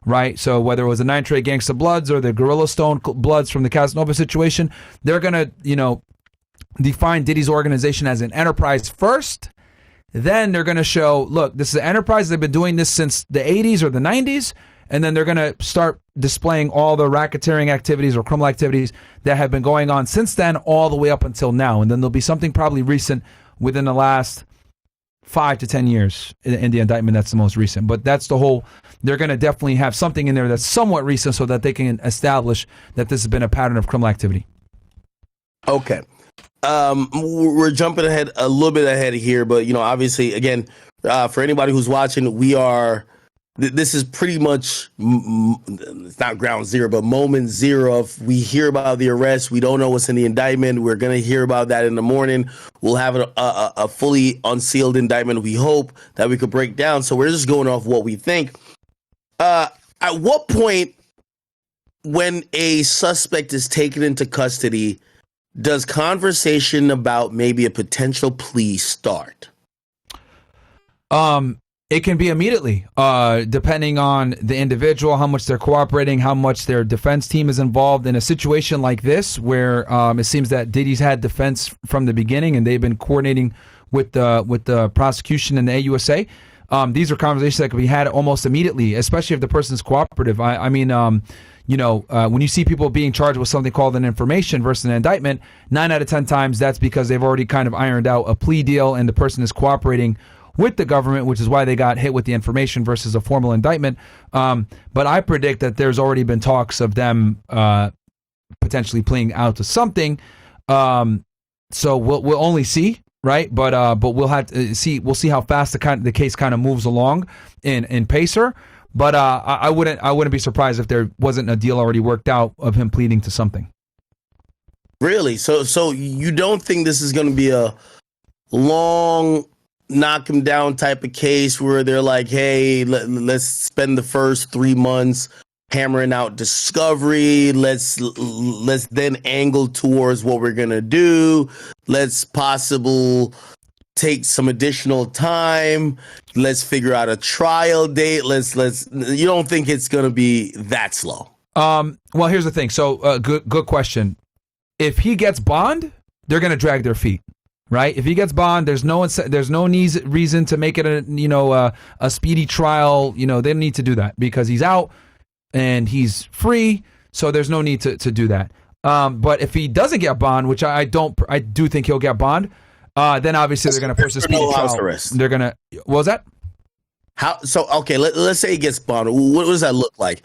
right? So whether it was the 9 Trey Gangsta Bloods or the Gorilla Stone Bloods from the Casanova situation, they're going to, define Diddy's organization as an enterprise first. Then they're going to show, look, this is an enterprise. They've been doing this since the 80s or the 90s. And then they're going to start displaying all the racketeering activities or criminal activities that have been going on since then all the way up until now. And then there'll be something probably recent within the last 5 to 10 years in the indictment. That's the most recent. But that's the whole, they're going to definitely have something in there that's somewhat recent so that they can establish that this has been a pattern of criminal activity. Okay. We're jumping ahead a little bit ahead here, but, obviously, again, for anybody who's watching, this is pretty much, it's not ground zero, but moment zero. If we hear about the arrest, we don't know what's in the indictment. We're going to hear about that in the morning. We'll have a fully unsealed indictment, we hope, that we could break down. So we're just going off what we think. At what point, when a suspect is taken into custody, does conversation about maybe a potential plea start? It can be immediately, depending on the individual, how much they're cooperating, how much their defense team is involved in a situation like this, where it seems that Diddy's had defense from the beginning, and they've been coordinating with the prosecution and the AUSA. These are conversations that can be had almost immediately, especially if the person's cooperative. When you see people being charged with something called an information versus an indictment, 9 out of 10 times that's because they've already kind of ironed out a plea deal and the person is cooperating with the government, which is why they got hit with the information versus a formal indictment. But I predict that there's already been talks of them potentially pleading out to something. So we'll only see, right? But we'll have to see. We'll see how fast the case kind of moves along in Pacer. But I wouldn't be surprised if there wasn't a deal already worked out of him pleading to something. Really? So you don't think this is going to be a long knock him down type of case where they're like, hey, let's spend the first 3 months hammering out discovery. Let's then angle towards what we're going to do. Let's take some additional time. Let's figure out a trial date. You don't think it's going to be that slow? Well, here's the thing. So good question. If he gets bond, they're going to drag their feet. Right? If he gets bond, there's no reason to make it a speedy trial. They don't need to do that because he's out and he's free. So there's no need to do that. But if he doesn't get bond, which I do think he'll get bond, then obviously they're going to push the speedy trial. They're going to. What was that? How? So okay, let's say he gets bond. What does that look like?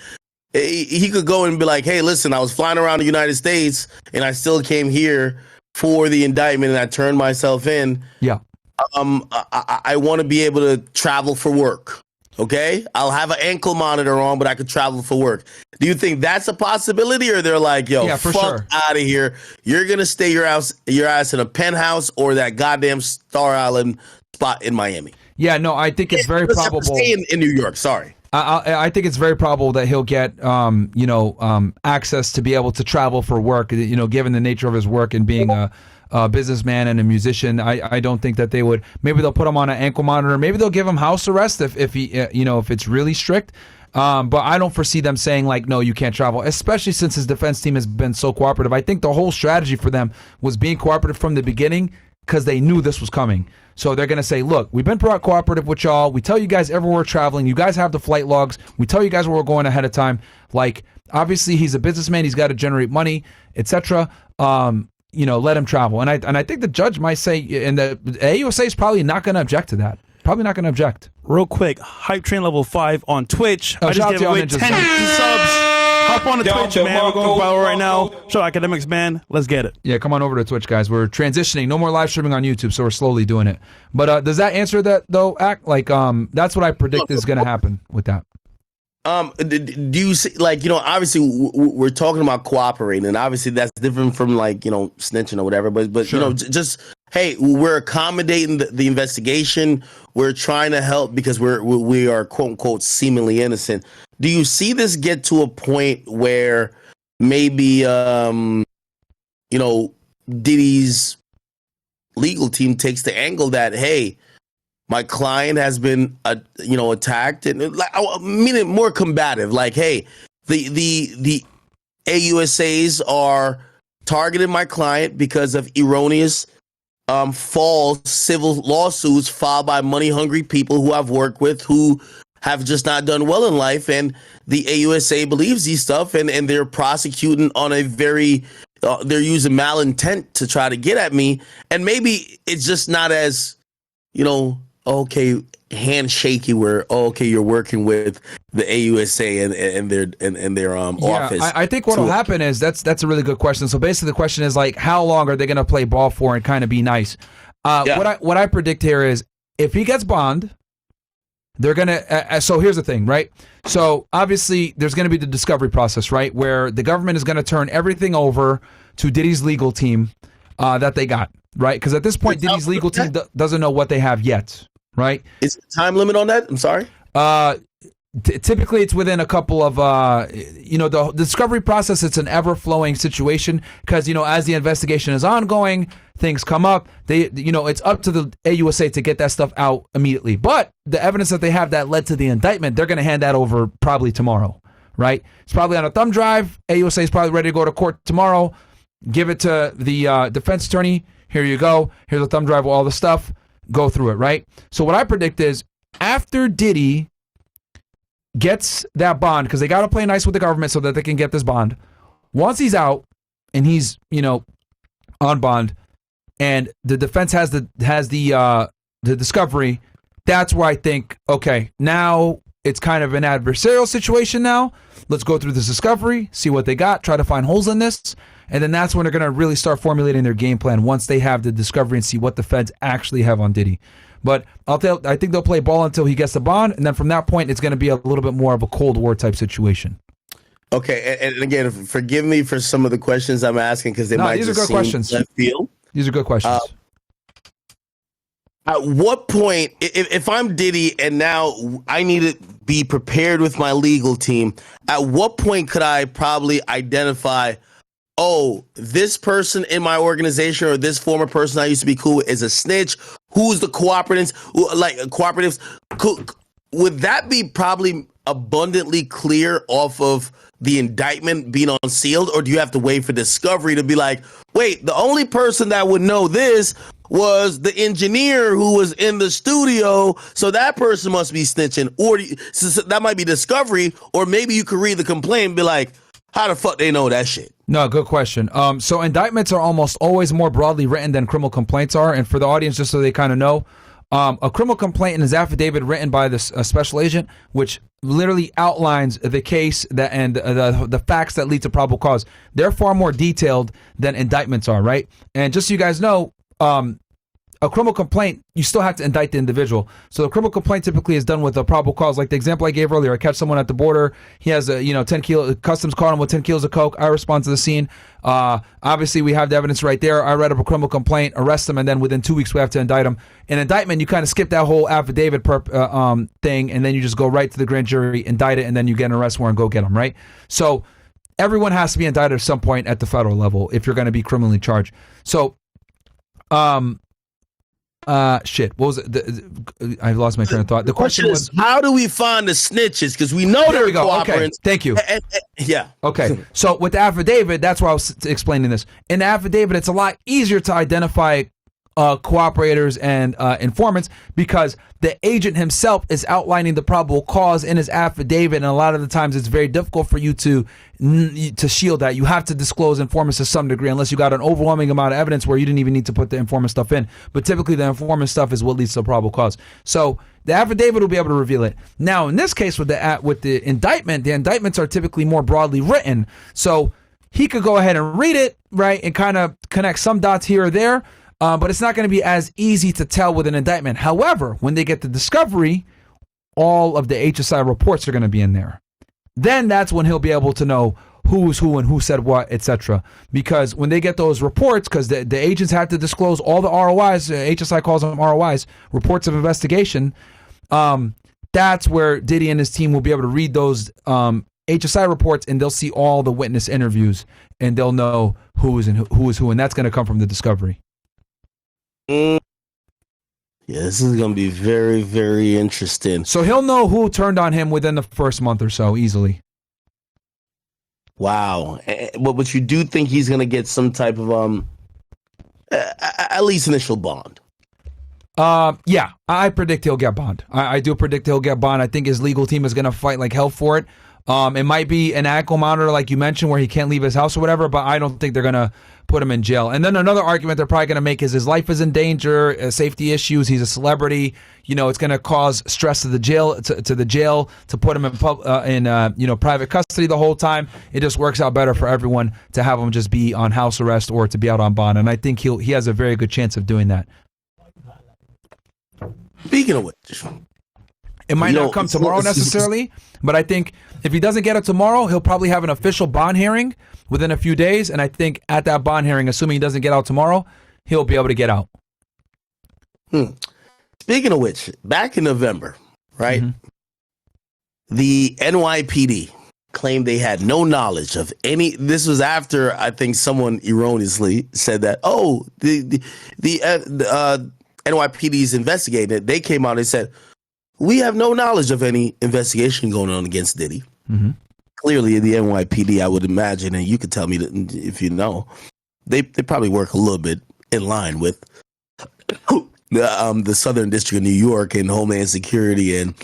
He could go and be like, hey, listen, I was flying around the United States and I still came here for the indictment and I turned myself in. Yeah. I want to be able to travel for work. Okay. I'll have an ankle monitor on, but I could travel for work. Do you think that's a possibility, or they're like, yo, fuck out of here. You're going to stay your ass in a penthouse or that goddamn Star Island spot in Miami? Yeah, no, I think it's very probable. Stay in New York. Sorry. I think it's very probable that he'll get, access to be able to travel for work. Given the nature of his work and being a businessman and a musician, I don't think that they would. Maybe they'll put him on an ankle monitor. Maybe they'll give him house arrest if he, if it's really strict. But I don't foresee them saying like, no, you can't travel, especially since his defense team has been so cooperative. I think the whole strategy for them was being cooperative from the beginning because they knew this was coming. So they're going to say, look, we've been cooperative with y'all. We tell you guys everywhere we're traveling. You guys have the flight logs. We tell you guys where we're going ahead of time. Like, obviously, he's a businessman. He's got to generate money, etc. Let him travel. And I think the judge might say, and the AUSA is probably not going to object to that. Probably not going to object. Real quick, Hype Train Level 5 on Twitch. Oh, I just gave away 10 subs. Hop on the Twitch, man. We're going viral right now. Show Academics, man. Let's get it. Yeah, come on over to Twitch, guys. We're transitioning. No more live streaming on YouTube, so we're slowly doing it. But does that answer that, though, Act? Like, that's what I predict is going to happen with that. Do you see, obviously we're talking about cooperating, and obviously that's different from snitching or whatever, but sure. Just, hey, we're accommodating the investigation. We're trying to help because we are quote unquote seemingly innocent. Do you see this get to a point where maybe Diddy's legal team takes the angle that, hey, my client has been, attacked, and like, I mean it more combative. Like, hey, the AUSAs are targeting my client because of erroneous false civil lawsuits filed by money-hungry people who I've worked with who have just not done well in life, and the AUSA believes these stuff, and they're prosecuting on a very they're using malintent to try to get at me, and maybe it's just not as handshaky where you're working with the AUSA and their office. I think what will happen is that's a really good question. So basically the question is like, how long are they going to play ball for and kind of be nice? What I predict here is if he gets bond, they're going to so here's the thing, right? So obviously there's going to be the discovery process, right, where the government is going to turn everything over to Diddy's legal team that they got, right? Because at this point Diddy's legal team doesn't know what they have yet. Right? Is there a time limit on that? I'm sorry. Typically, it's within a couple of, the discovery process. It's an ever-flowing situation because as the investigation is ongoing, things come up. It's up to the AUSA to get that stuff out immediately. But the evidence that they have that led to the indictment, they're going to hand that over probably tomorrow. Right? It's probably on a thumb drive. AUSA is probably ready to go to court tomorrow. Give it to the defense attorney. Here you go. Here's a thumb drive with all the stuff. Go through it, right? So what I predict is after Diddy gets that bond, because they got to play nice with the government so that they can get this bond. Once he's out and he's, on bond, and the defense has the discovery, that's where I think, okay, now it's kind of an adversarial situation now. Let's go through this discovery, see what they got, try to find holes in this. And then that's when they're going to really start formulating their game plan once they have the discovery and see what the feds actually have on Diddy. But I think they'll play ball until he gets the bond, and then from that point, it's going to be a little bit more of a Cold War type situation. Okay, and again, forgive me for some of the questions I'm asking because these are good questions. These are good questions. At what point, if I'm Diddy and now I need to be prepared with my legal team, at what point could I probably identify, this person in my organization or this former person I used to be cool with is a snitch? Who's the cooperatives? Would that be probably abundantly clear off of the indictment being unsealed? Or do you have to wait for discovery to be like, wait, the only person that would know this was the engineer who was in the studio, so that person must be snitching? Or so that might be discovery, or maybe you could read the complaint and be like, how the fuck they know that shit? No, good question. So indictments are almost always more broadly written than criminal complaints are. And for the audience, just so they kind of know, a criminal complaint is affidavit written by a special agent, which literally outlines the case and the facts that lead to probable cause. They're far more detailed than indictments are, right? And just so you guys know, a criminal complaint, you still have to indict the individual. So the criminal complaint typically is done with a probable cause. Like the example I gave earlier, I catch someone at the border. He has 10 kilo, customs caught him with 10 kilos of coke. I respond to the scene. Obviously we have the evidence right there. I write up a criminal complaint, arrest him, and then within 2 weeks we have to indict him. In indictment, you kind of skip that whole affidavit thing, and then you just go right to the grand jury, indict it, and then you get an arrest warrant, go get him, right? So everyone has to be indicted at some point at the federal level if you're going to be criminally charged. So, what was it? I lost my train of thought. The question was, how do we find the snitches? Because we know they're cooperants. Okay. Thank you. Yeah. Okay. So with the affidavit, that's why I was explaining this. In the affidavit, it's a lot easier to identify cooperators and informants because the agent himself is outlining the probable cause in his affidavit, and a lot of the times it's very difficult for you to shield that. You have to disclose informants to some degree unless you got an overwhelming amount of evidence where you didn't even need to put the informant stuff in. But typically the informant stuff is what leads to a probable cause. So the affidavit will be able to reveal it. Now in this case with the indictment, the indictments are typically more broadly written. So he could go ahead and read it, right, and kind of connect some dots here or there. But it's not going to be as easy to tell with an indictment. However, when they get the discovery, all of the HSI reports are going to be in there. Then that's when he'll be able to know who's who and who said what, etc. Because when they get those reports, because the agents have to disclose all the ROIs, HSI calls them ROIs, reports of investigation, that's where Diddy and his team will be able to read those HSI reports, and they'll see all the witness interviews, and they'll know who is who, and that's going to come from the discovery. Yeah, this is going to be very, very interesting. So he'll know who turned on him within the first month or so, easily. Wow. But you do think he's going to get some type of at least initial bond? Yeah, I predict he'll get bond. I do predict he'll get bond. I think his legal team is going to fight like hell for it. It might be an ankle monitor, like you mentioned, where he can't leave his house or whatever, but I don't think they're going to put him in jail. And then another argument they're probably going to make is his life is in danger, safety issues. He's a celebrity. You know, it's going to cause stress to the jail, to put him in private custody the whole time. It just works out better for everyone to have him just be on house arrest or to be out on bond. And I think he has a very good chance of doing that. Speaking of which, it might not come tomorrow necessarily, but I think if he doesn't get it tomorrow, he'll probably have an official bond hearing within a few days. And I think at that bond hearing, assuming he doesn't get out tomorrow, he'll be able to get out. Speaking of which, back in November, right? The NYPD claimed they had no knowledge of any. This was after I think someone erroneously said that, the NYPD's investigated. They came out and said, we have no knowledge of any investigation going on against Diddy. Clearly, the NYPD, I would imagine, and you could tell me that if you know, they probably work a little bit in line with the Southern District of New York and Homeland Security and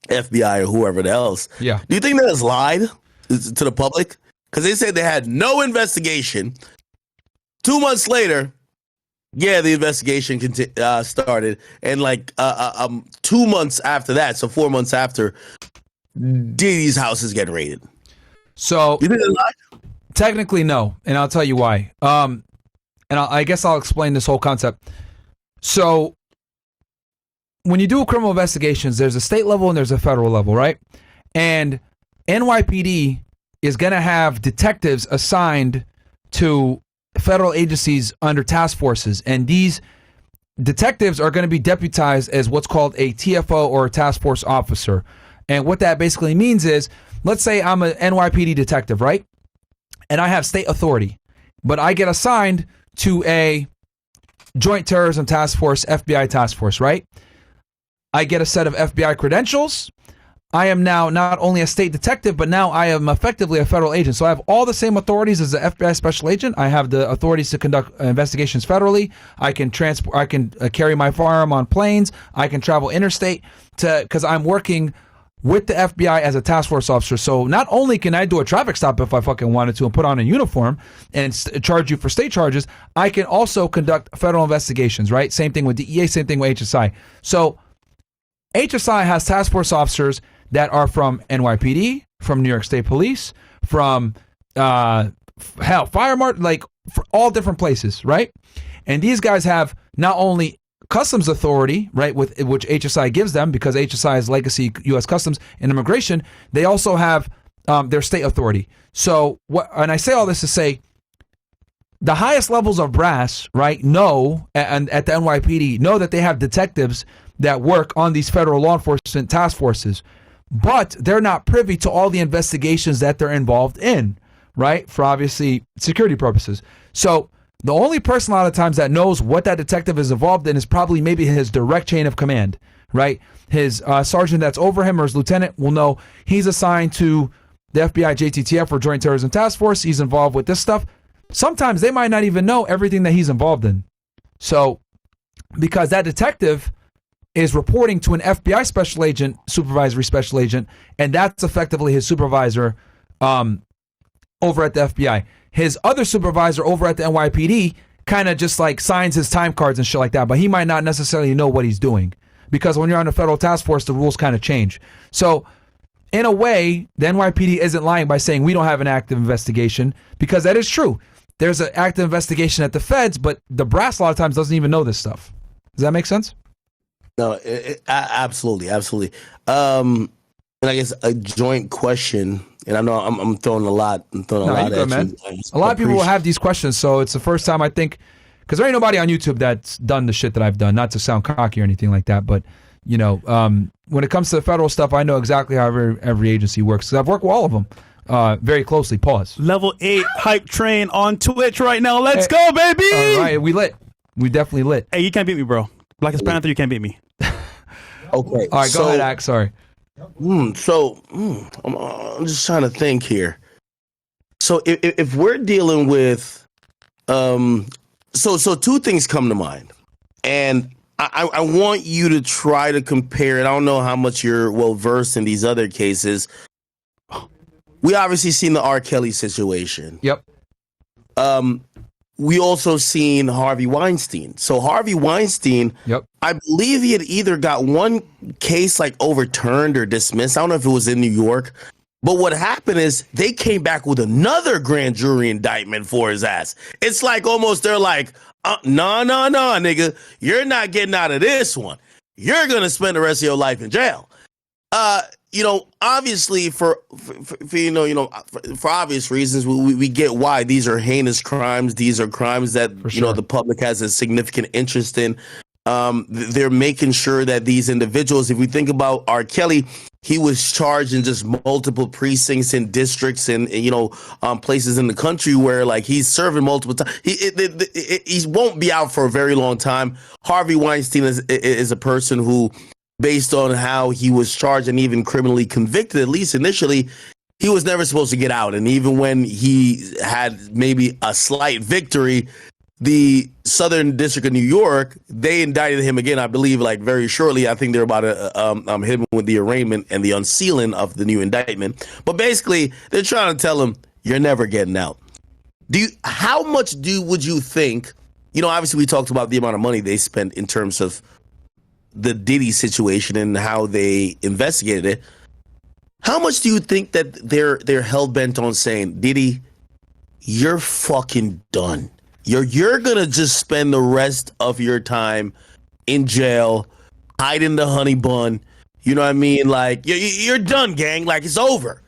FBI or whoever else. Yeah. Do you think that has lied to the public? Because they said they had no investigation. 2 months later, the investigation started, and 2 months after that, so 4 months after, Diddy's house is getting raided. So you think they lied? Technically, no, and I'll tell you why. I guess I'll explain this whole concept. So when you do criminal investigations, there's a state level and there's a federal level, right? And NYPD is going to have detectives assigned to federal agencies under task forces, and these detectives are going to be deputized as what's called a TFO or a task force officer. And what that basically means is, let's say I'm an NYPD detective, right? And I have state authority, but I get assigned to a Joint Terrorism Task Force, FBI task force, right? I get a set of FBI credentials. I am now not only a state detective, but now I am effectively a federal agent. So I have all the same authorities as the FBI special agent. I have the authorities to conduct investigations federally. I can carry my firearm on planes. I can travel interstate because I'm working with the FBI as a task force officer. So not only can I do a traffic stop if I fucking wanted to and put on a uniform and charge you for state charges, I can also conduct federal investigations, right? Same thing with DEA, same thing with HSI. So HSI has task force officers that are from NYPD, from New York State Police, from Fire Marshal, for all different places, right? And these guys have not only Customs authority, right, with which HSI gives them, because HSI is legacy U.S. Customs and Immigration. They also have their state authority. So, and I say all this to say, the highest levels of brass, right, know, and at the NYPD, know that they have detectives that work on these federal law enforcement task forces, but they're not privy to all the investigations that they're involved in, right, for obviously security purposes. So the only person a lot of times that knows what that detective is involved in is probably maybe his direct chain of command, right? His sergeant that's over him or his lieutenant will know he's assigned to the FBI JTTF or Joint Terrorism Task Force. He's involved with this stuff. Sometimes they might not even know everything that he's involved in. So because that detective is reporting to an FBI special agent, supervisory special agent, and that's effectively his supervisor over at the FBI. His other supervisor over at the NYPD kind of just signs his time cards and shit like that, but he might not necessarily know what he's doing, because when you're on a federal task force, the rules kind of change. So in a way, the NYPD isn't lying by saying we don't have an active investigation, because that is true. There's an active investigation at the feds, but the brass a lot of times doesn't even know this stuff. Does that make sense? No, absolutely. And I guess a joint question, and I know I'm throwing a lot. At you. Man. A lot of people will have these questions, so it's the first time I think, because there ain't nobody on YouTube that's done the shit that I've done. Not to sound cocky or anything like that, but when it comes to the federal stuff, I know exactly how every agency works, because I've worked with all of them very closely. Pause. Level 8 hype train on Twitch right now. Let's go, baby. All right, we lit. We definitely lit. Hey, you can't beat me, bro. Blackest Panther, you can't beat me. Okay. All right, go ahead, Axe. Sorry. I'm just trying to think here. So if we're dealing with, so two things come to mind, and I want you to try to compare it. I don't know how much you're well versed in these other cases. We obviously seen the R. Kelly situation. Yep. We also seen Harvey Weinstein. So Harvey Weinstein, yep, I believe he had either got one case like overturned or dismissed. I don't know if it was in New York. But what happened is they came back with another grand jury indictment for his ass. It's like almost they're like, no, nigga, you're not getting out of this one. You're going to spend the rest of your life in jail. Obviously for obvious reasons, we get why these are heinous crimes. These are crimes that, the public has a significant interest in. They're making sure that these individuals, if we think about R. Kelly, he was charged in just multiple precincts and districts and places in the country where like he's serving multiple times. He won't be out for a very long time. Harvey Weinstein is a person who, based on how he was charged and even criminally convicted, at least initially, he was never supposed to get out. And even when he had maybe a slight victory, the Southern District of New York, they indicted him again, I believe, like very shortly. I think they're about to hit him with the arraignment and the unsealing of the new indictment. But basically, they're trying to tell him, you're never getting out. How much would you think, obviously we talked about the amount of money they spent in terms of the Diddy situation and how they investigated it. How much do you think that they're hell-bent on saying, Diddy, you're fucking done? You're gonna just spend the rest of your time in jail, hiding the honey bun. You know what I mean? Like you're done, gang. Like it's over.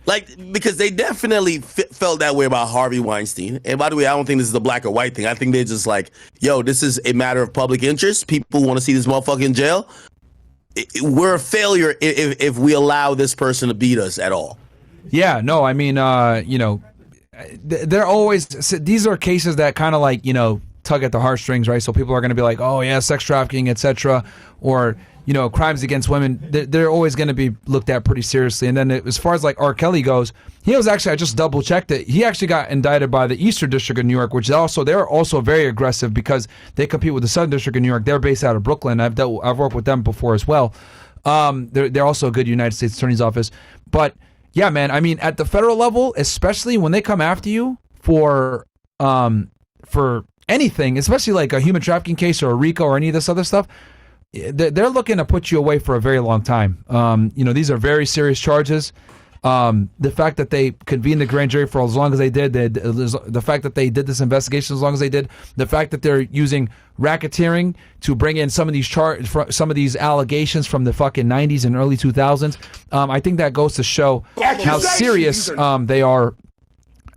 Like because they definitely felt that way about Harvey Weinstein. And by the way, I don't think this is a black or white thing. I think they're just like, yo, this is a matter of public interest. People want to see this motherfucker in jail. We're a failure if we allow this person to beat us at all. Yeah. No. I mean, they're always, these are cases that kind of like, tug at the heartstrings, right? So people are going to be like, oh yeah, sex trafficking, etc., or crimes against women. They're always going to be looked at pretty seriously. And then as far as like R. Kelly goes, he was actually, I just double checked it, he actually got indicted by the Eastern District of New York, which they're also very aggressive because they compete with the Southern District of New York. They're based out of Brooklyn. I've worked with them before as well. They're also a good United States Attorney's Office. But yeah, man, I mean, at the federal level, especially when they come after you for anything, especially like a human trafficking case or a RICO or any of this other stuff, they're looking to put you away for a very long time. These are very serious charges. The fact that they convened the grand jury for as long as they did, the fact that they did this investigation as long as they did, the fact that they're using racketeering to bring in some of these allegations from the fucking 90s and early 2000s, I think that goes to show how serious they are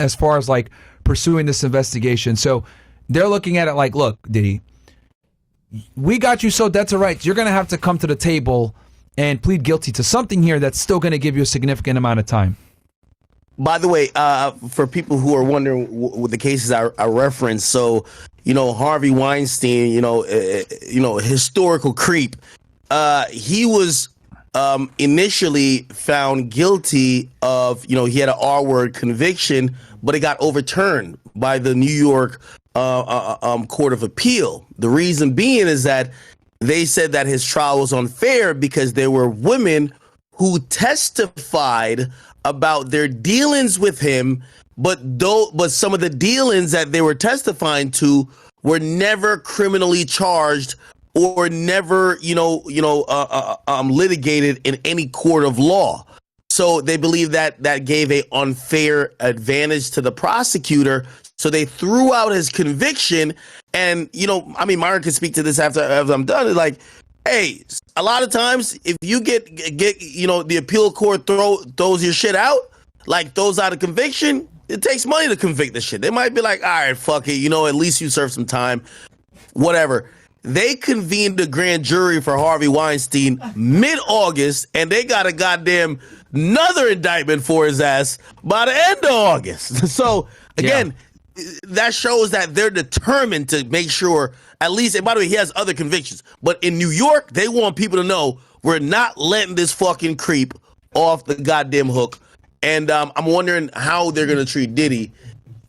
as far as like pursuing this investigation. So they're looking at it like, look, Diddy, we got you so dead to rights. You're going to have to come to the table and plead guilty to something here that's still going to give you a significant amount of time. By the way, for people who are wondering what the cases I referenced, so, Harvey Weinstein, historical creep, he was initially found guilty of, he had an R-word conviction, but it got overturned by the New York Court of Appeal. The reason being is that they said that his trial was unfair because there were women who testified about their dealings with him, but some of the dealings that they were testifying to were never criminally charged or never, litigated in any court of law. So they believe that gave an unfair advantage to the prosecutor. So they threw out his conviction. And, Myron can speak to this after I'm done. It's like, hey, a lot of times if you get the appeal court throws your shit out, like throws out a conviction, it takes money to convict the shit. They might be like, all right, fuck it. At least you serve some time, whatever. They convened a grand jury for Harvey Weinstein mid-August, and they got a goddamn another indictment for his ass by the end of August. So again, that shows that they're determined to make sure, at least, and by the way, he has other convictions, but in New York, they want people to know we're not letting this fucking creep off the goddamn hook. And I'm wondering how they're going to treat Diddy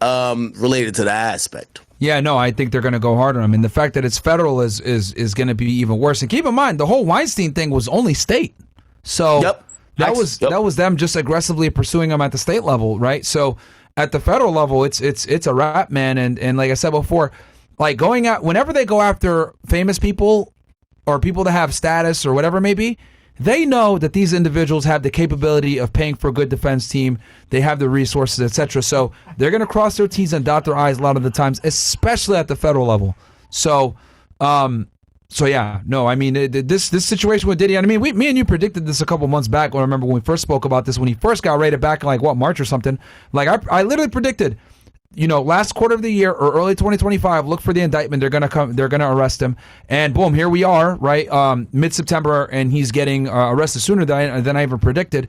related to that aspect. Yeah, no, I think they're going to go hard on him. And the fact that it's federal is going to be even worse. And keep in mind, the whole Weinstein thing was only state. So that was them just aggressively pursuing him at the state level, right? So at the federal level, it's a wrap, man. And like I said before, like going out, whenever they go after famous people or people that have status or whatever it may be, they know that these individuals have the capability of paying for a good defense team. They have the resources, etc. So they're going to cross their T's and dot their I's a lot of the times, especially at the federal level. So, yeah, no, I mean, this situation with Diddy, I mean, me and you predicted this a couple months back. I remember when we first spoke about this, when he first got raided back in March or something. Like I literally predicted, last quarter of the year or early 2025, look for the indictment. They're going to arrest him. And boom, here we are, right? Mid-September, and he's getting arrested sooner than I ever predicted.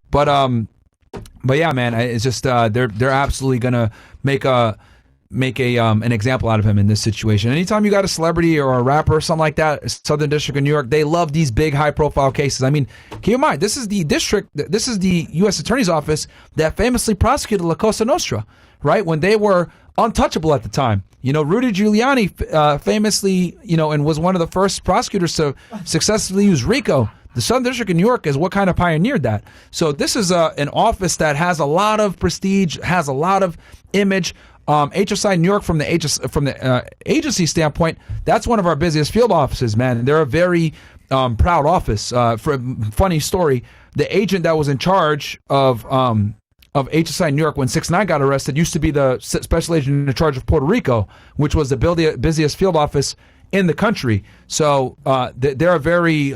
But yeah, man, it's just they're absolutely going to make an example out of him in this situation. Anytime you got a celebrity or a rapper or something like that, Southern District of New York, they love these big high-profile cases. I mean, keep in mind, this is the U.S. Attorney's Office that famously prosecuted La Cosa Nostra, right? When they were untouchable at the time. Rudy Giuliani famously, and was one of the first prosecutors to successfully use RICO. The Southern District of New York is what kind of pioneered that. So this is an office that has a lot of prestige, has a lot of image. HSI New York, from the agency standpoint, that's one of our busiest field offices, man. They're a very proud office. For a funny story, the agent that was in charge of HSI New York when 6ix9ine got arrested used to be the special agent in charge of Puerto Rico, which was the busiest field office in the country. So they're a very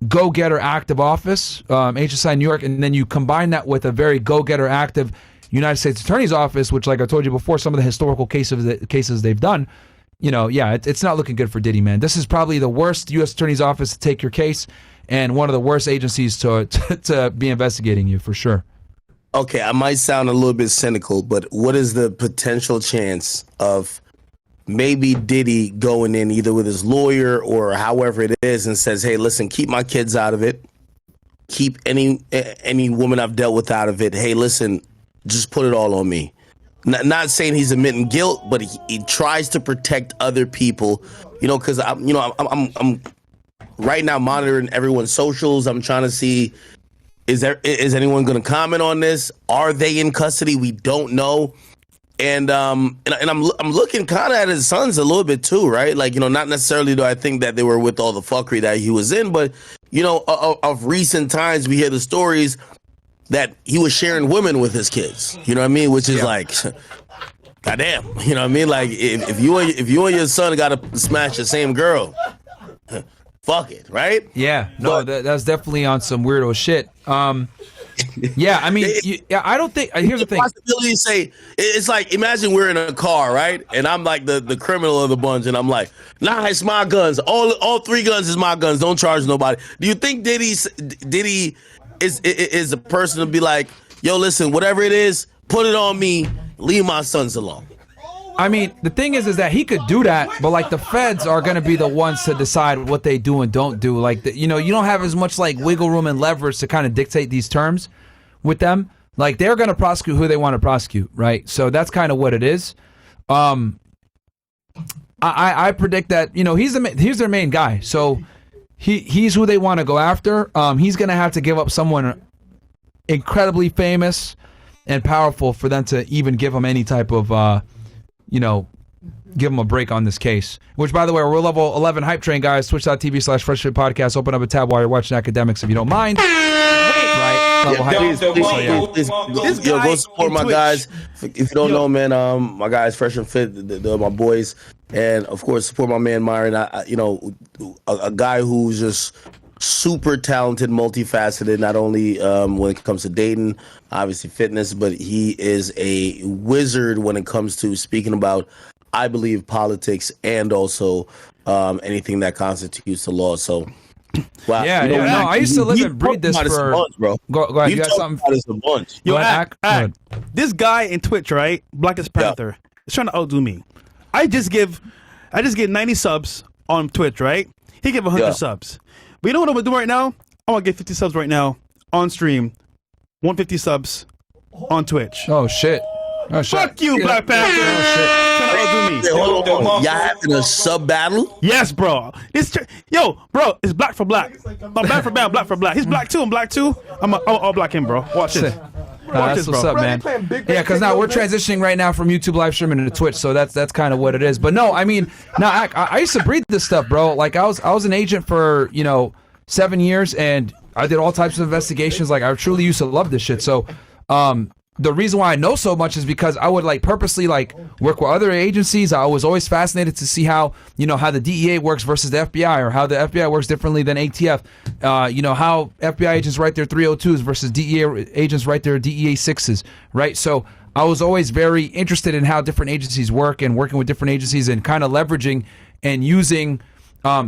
go-getter active office, HSI New York, and then you combine that with a very go-getter active United States Attorney's Office, which, like I told you before, some of the historical cases they've done, it's not looking good for Diddy, man. This is probably the worst U.S. Attorney's Office to take your case, and one of the worst agencies to be investigating you, for sure. Okay, I might sound a little bit cynical, but what is the potential chance of maybe Diddy going in either with his lawyer or however it is and says, hey, listen, keep my kids out of it. Keep any woman I've dealt with out of it. Hey, listen, just put it all on me. Not saying he's admitting guilt, but he tries to protect other people, because I'm right now monitoring everyone's socials. I'm trying to see, is anyone going to comment on this? Are they in custody? We don't know. And I'm looking kind of at his sons a little bit too, right? Like, not necessarily do I think that they were with all the fuckery that he was in, but of recent times we hear the stories that he was sharing women with his kids, which is like, goddamn, like if you and your son got to smash the same girl, fuck it, right? Yeah, no, that's definitely on some weirdo shit. Yeah, I mean, I don't think. Here's the thing. Possibility to say it's like, imagine we're in a car, right? And I'm like the criminal of the bunch, and I'm like, nah, it's my guns. All 3 guns is my guns. Don't charge nobody. Do you think Diddy is a person to be like, yo, listen, whatever it is, put it on me. Leave my sons alone. I mean, the thing is that he could do that, but like the feds are going to be the ones to decide what they do and don't do. Like, you don't have as much like wiggle room and leverage to kind of dictate these terms with them. Like, they're going to prosecute who they want to prosecute, right? So that's kind of what it is. I predict that he's their main guy, so he's who they want to go after. He's going to have to give up someone incredibly famous and powerful for them to even give him any type of give them a break on this case. Which, by the way, we're level 11 hype train, guys. Twitch.tv/Freshfit Podcast. Open up a tab while you're watching Academics if you don't mind. Right? Level hype. Please, go support my guys. If you don't know, man, my guys, Fresh and Fit, they're my boys. And, of course, support my man, Myron. A guy who's just super talented, multifaceted, not only when it comes to dating, obviously fitness, but he is a wizard when it comes to speaking about, I believe, politics and also anything that constitutes the law. So Wow. Yeah, You know, yeah. No, I used to live and breathe this talked about for. a bunch, bro. Go ahead. We've You got talked something? about this a bunch. Yo, Go ahead, Ack, Go ahead. this guy in Twitch, right? Blackest Panther, is trying to outdo me. I just get 90 subs on Twitch, right? He give 100 subs. But you know what I'm gonna do right now? I'm gonna get 50 subs right now on stream. 150 subs on Twitch. Oh shit. Oh shit. Fuck you, Black Panther. Oh shit. Trying to outdo me. Hey, hold on. Y'all having a sub battle? Yes, bro. Yo, bro, it's black for black. No, black for black, black for black. He's black too. I'm black too. I'll black him, bro. Watch this. That's what's up, man. Yeah, because now we're transitioning right now from YouTube live streaming to Twitch, so that's kind of what it is. But no, I mean, now I used to breathe this stuff, bro. Like I was an agent for 7 years, and I did all types of investigations. Like I truly used to love this shit. So, the reason why I know so much is because I would purposely work with other agencies. I was always fascinated to see how the DEA works versus the FBI, or how the FBI works differently than ATF. How FBI agents write their 302s versus DEA agents write their DEA 6s, right? So I was always very interested in how different agencies work and working with different agencies and kind of leveraging and using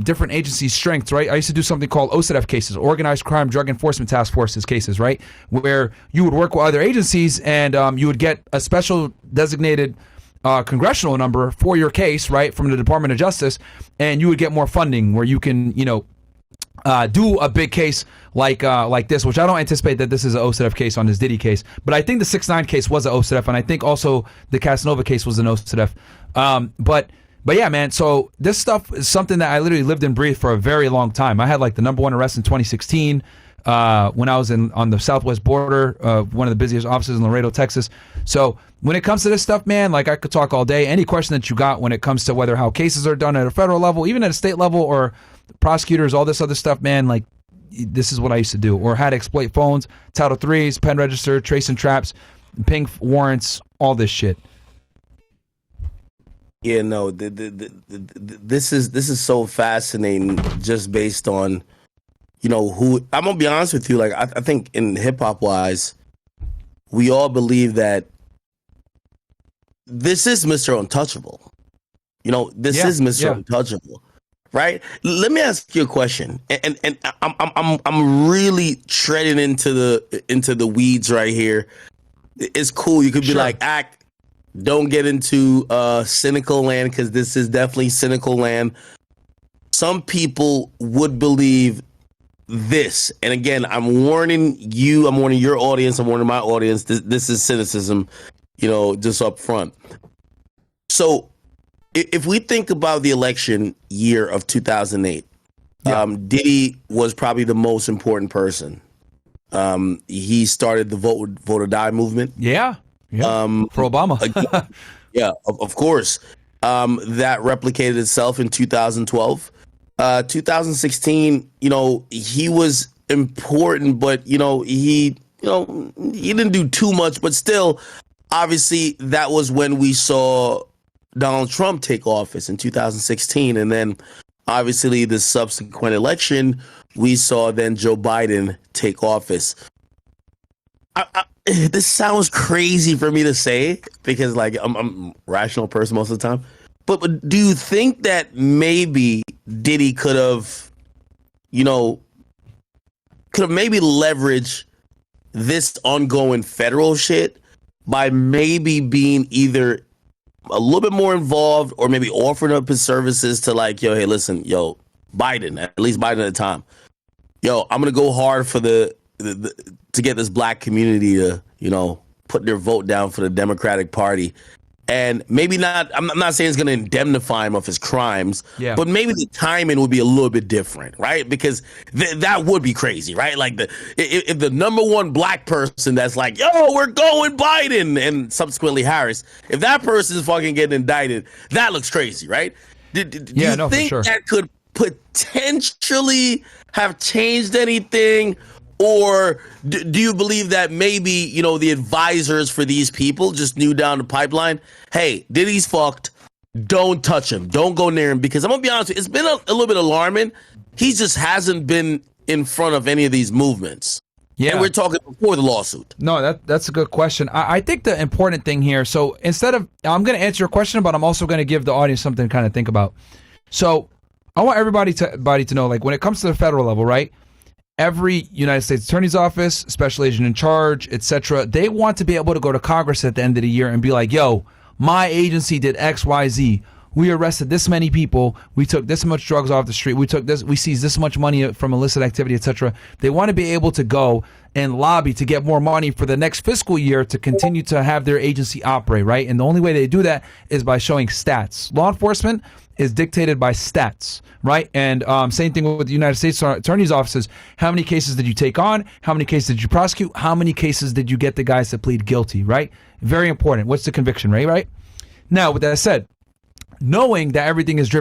different agencies' strengths, right? I used to do something called OCDF cases, Organized Crime Drug Enforcement Task Forces cases, right? Where you would work with other agencies and you would get a special designated congressional number for your case, right, from the Department of Justice, and you would get more funding where you can, do a big case like this, which I don't anticipate that this is an OCDF case on this Diddy case, but I think the 6ix9ine case was an OCDF, and I think also the Casanova case was an OCDF. But yeah, man, so this stuff is something that I literally lived and breathed for a very long time. I had the number one arrest in 2016 when I was on the southwest border, one of the busiest offices in Laredo, Texas. So when it comes to this stuff, man, I could talk all day. Any question that you got when it comes to how cases are done at a federal level, even at a state level, or prosecutors, all this other stuff, man, this is what I used to do. Or how to exploit phones, Title IIIs, pen register, tracing traps, ping warrants, all this shit. Yeah, no, this is so fascinating just based on, who, I'm going to be honest with you. I think in hip hop wise, we all believe that this is Mr. Untouchable. This is Mr. Untouchable, right? Let me ask you a question. And I'm really treading into the weeds right here. It's cool. You could be act. Don't get into cynical land, because this is definitely cynical land. Some people would believe this. And again, I'm warning you, I'm warning your audience, I'm warning my audience. This is cynicism, just up front. So if we think about the election year of 2008, Diddy was probably the most important person. He started the vote or die movement. Yeah. For Obama. Yeah, of course. That replicated itself in 2012. 2016, he was important, but he didn't do too much, but still, obviously that was when we saw Donald Trump take office in 2016, and then obviously the subsequent election we saw then Joe Biden take office. This sounds crazy for me to say, because I'm a rational person most of the time. But do you think that maybe Diddy could have maybe leveraged this ongoing federal shit by maybe being either a little bit more involved, or maybe offering up his services to hey, listen, Biden, at least Biden at the time, I'm gonna go hard for the to get this black community to, put their vote down for the Democratic Party. And maybe not, I'm not saying it's going to indemnify him of his crimes, but maybe the timing would be a little bit different, right? Because that would be crazy, right? If the number one black person that's we're going Biden, and subsequently Harris, if that person is fucking getting indicted, that looks crazy, right? Do you think that could potentially have changed anything? Or do you believe that maybe, the advisors for these people just knew down the pipeline, hey, Diddy's fucked, don't touch him, don't go near him? Because I'm going to be honest with you, it's been a little bit alarming. He just hasn't been in front of any of these movements. Yeah. And we're talking before the lawsuit. No, that's a good question. I think the important thing here, so instead of, I'm going to answer your question, but I'm also going to give the audience something to kind of think about. So I want everybody to know, like, when it comes to the federal level, right? Every United States Attorney's Office, Special Agent in Charge, etc., they want to be able to go to Congress at the end of the year and be like, yo, my agency did X, Y, Z. We arrested this many people. We took this much drugs off the street. We seized this much money from illicit activity, etc. They want to be able to go and lobby to get more money for the next fiscal year to continue to have their agency operate, right? And the only way they do that is by showing stats. Law enforcement is dictated by stats, right? And same thing with the United States Attorney's offices. How many cases did you take on? How many cases did you prosecute? How many cases did you get the guys to plead guilty, right? Very important. What's the conviction rate, right? Now, with that said, knowing that everything is driven